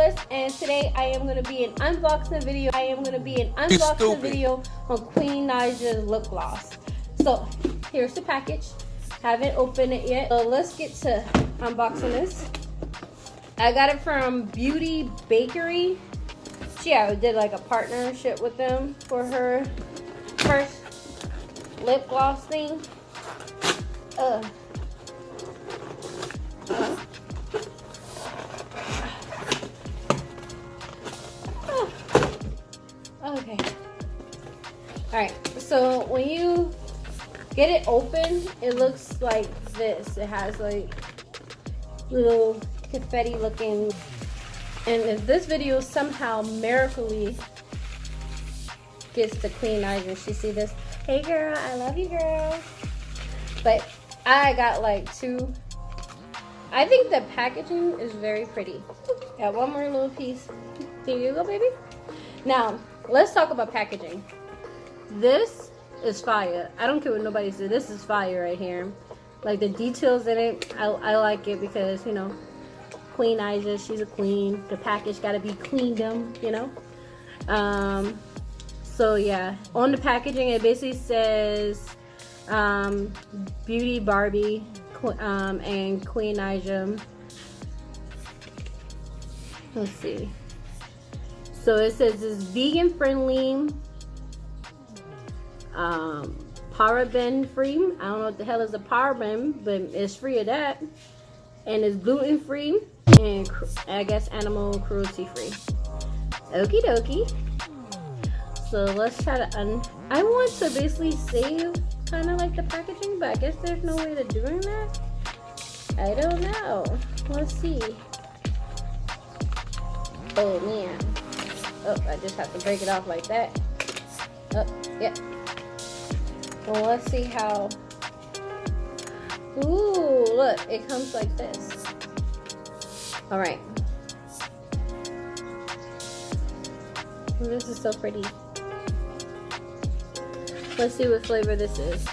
Fearless, and today I am going to be an unboxing video. On Queen Naija's lip gloss. So here's the package. Haven't opened it yet. So let's get to unboxing this. I got it from Bakerie. She did like a partnership with them for her first lip gloss thing. Okay. Alright, so when you get it open, it looks like this. It has like little confetti looking. And if this video somehow miraculously gets to Queen Naija, she see this. Hey girl, I love you, girl. But I got like two. I think the packaging is very pretty. Got one more little piece. There you go, baby. Now, let's talk about packaging. This is fire. I don't care what nobody says. This is fire right here. Like the details in it, I like it because, you know, Queen Naija, she's a queen. The package gotta be queendom, you know. So yeah, on the packaging it basically says Beauty Barbie and Queen Naija. Let's see. So it says it's vegan friendly, paraben free. I don't know what the hell is a paraben, but it's free of that. And it's gluten free and I guess animal cruelty free. Okie dokie. So let's try to I want to basically save kind of like the packaging, but I guess there's no way to doing that. I don't know. Let's see. Oh man. Oh, I just have to break it off like that. Oh, yeah. Well, let's see how. Ooh, look, it comes like this. All right. This is so pretty. Let's see what flavor this is.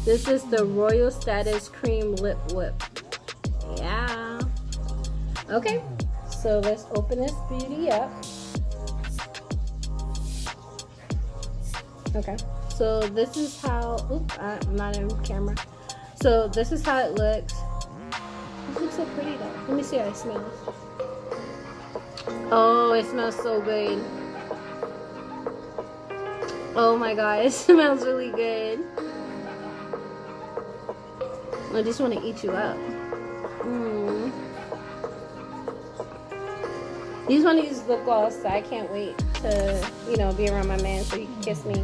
This is the Royal Status Cream Lip Whip. Yeah. Okay, so let's open this beauty up. Okay, so this is how, oops, I'm not in camera. So this is how it looks. This looks so pretty though. Let me see how it smells. Oh, it smells so good. Oh my god, it smells really good. I just want to eat you up. These one of these lip gloss, so I can't wait to, you know, be around my man so he can kiss me.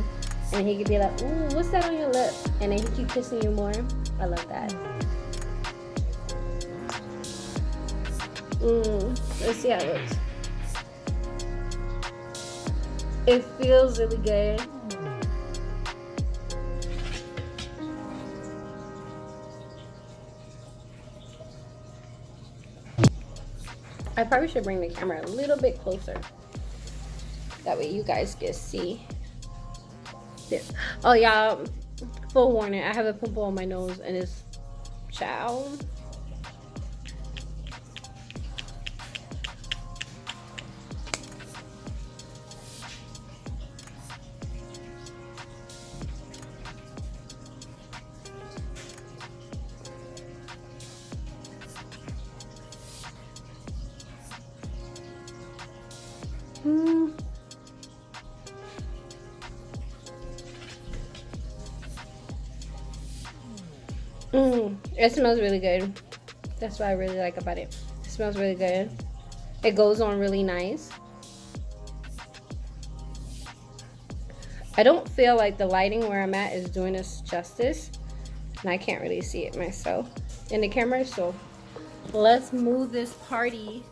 And he could be like, ooh, what's that on your lip? And then he keep kissing you more. I love that. Let's see how it looks. It feels really good. I probably should bring the camera a little bit closer. That way you guys can see. There. Oh y'all, full warning, I have a pimple on my nose and it's chow. It smells really good. That's what I really like about it. It smells really good. It goes on really nice. I don't feel like the lighting where I'm at is doing us justice, and I can't really see it myself in the camera. So let's move this party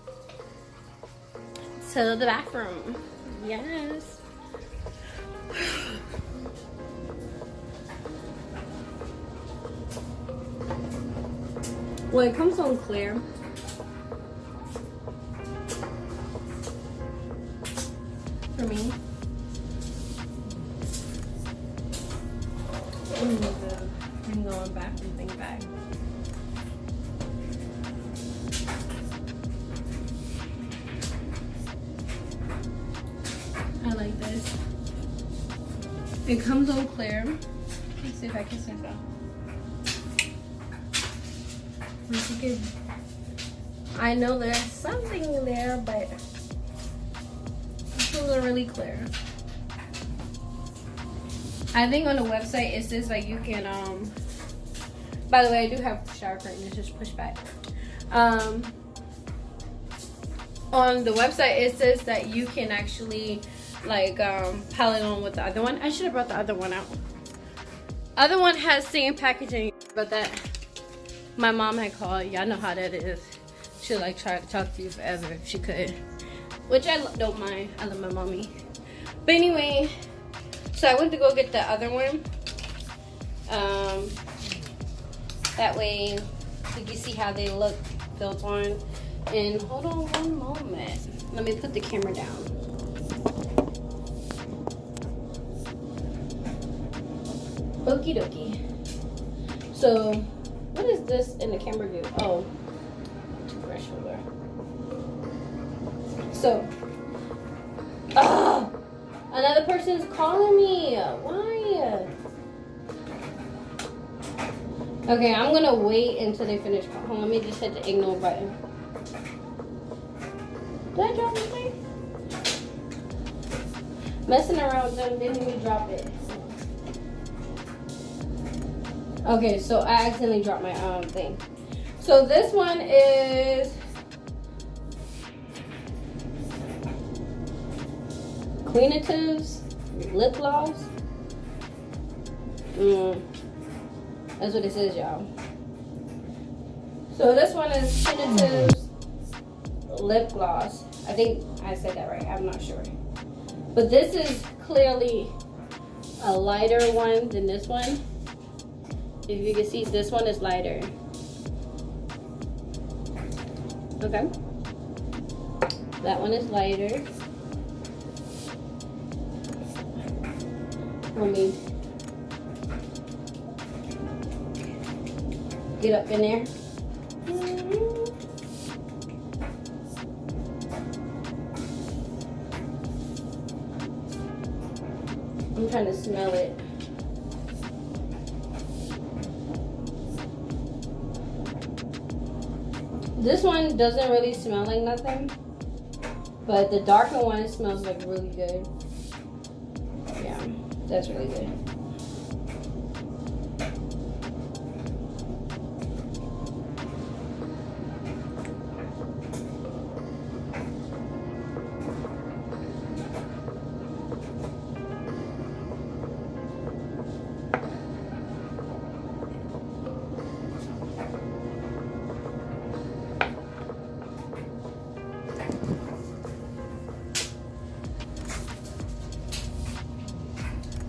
to the bathroom. Yes. Well, it comes on clear. For me. I'm going bathroom thing back. I like this. It comes on clear. Let's see if I can see that. I know there's something in there, but this ones are really clear. I think on the website it says like you can by the way, I do have shower curtain, it's just push back. On the website it says that you can actually like pile it on with the other one. I should have brought the other one out. Other one has same packaging, but that my mom had called. Y'all know how that is. She'll like try to talk to you forever if she could, which I don't mind. I love my mommy. But anyway, so I went to go get the other one. That way you can see how they look built on. And hold on one moment. Let me put the camera down. Okie dokie. So, what is this in the camera view? Oh, toothbrush holder. So, another person's calling me. Why? Okay, I'm gonna wait until they finish calling. Let me just hit the ignore button. Did I drop this thing? Messing around with them didn't even drop it. Okay, so I accidentally dropped my thing. So this one is Queentivities lip gloss. That's what it says, y'all. So this one is Queentivities lip gloss. I think I said that right. I'm not sure. But this is clearly a lighter one than this one. If you can see, this one is lighter. Okay. That one is lighter. Let me get up in there. I'm trying to smell it. This one doesn't really smell like nothing, but the darker one smells like really good. Yeah, that's really good.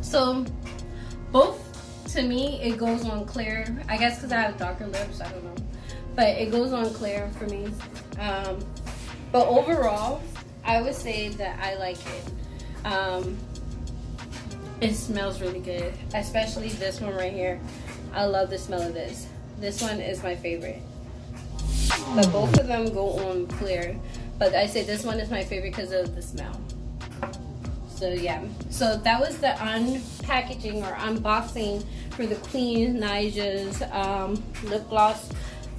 So both, to me, it goes on clear. I guess because I have darker lips, I don't know, but it goes on clear for me. But overall, I would say that I like it. It smells really good, especially this one right here. I love the smell of this. This one is my favorite, but both of them go on clear. But I say this one is my favorite because of the smell. So yeah, so that was the unpackaging or unboxing for the Queen Naija's lip gloss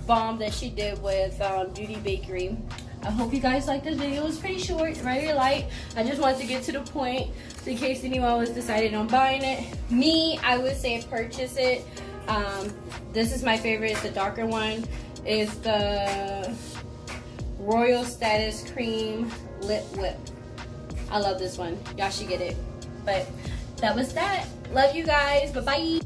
bomb that she did with Beauty Bakerie. I hope you guys liked this video. It was pretty short, very light. I just wanted to get to the point in case anyone was decided on buying it. Me, I would say purchase it. This is my favorite. It's the darker one. It's the Royal Status Cream Lip Whip. I love this one. Y'all should get it. But that was that. Love you guys. Bye-bye.